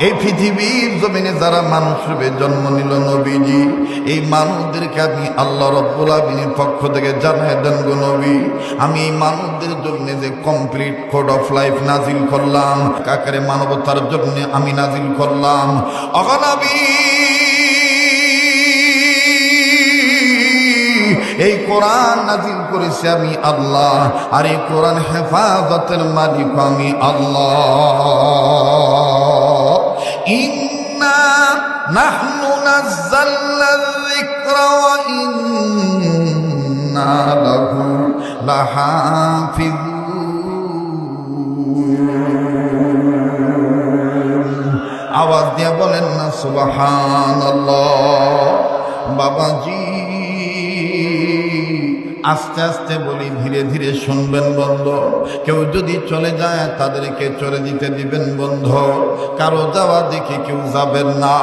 এই পৃথিবীর জমিনে যারা মানুষ রূপে জন্ম নিল নবীজি, এই মানুষদেরকে আমি আল্লাহ রাব্বুল আলামিনের পক্ষ থেকে জানাই দেন গো নবী, আমি এই মানুষদের জন্য যে কমপ্লিট কোড অফ লাইফ নাজিল করলাম, কাকারে মানবতার জন্য আমি নাজিল করলাম। ওগো নবী, এই কোরআন নাজিল করেছি আমি আল্লাহ, আর এই কোরআন হেফাজতের মালিক আমি আল্লাহ। ইন্না নাহনু নাযালনা যিকরা ওয়া ইন্না লাহু লাহাফিজুন। আওয়াজ দিয়ে বলেন না সুবহানাল্লাহ। বাবাজি, আস্তে আস্তে বলি, ধীরে ধীরে শুনবেন বন্ধু। কেউ যদি চলে যায় তাদেরকে চলে দিতে দিবেন বন্ধু, কারো যাওয়া দেখে কেউ যাবেন না।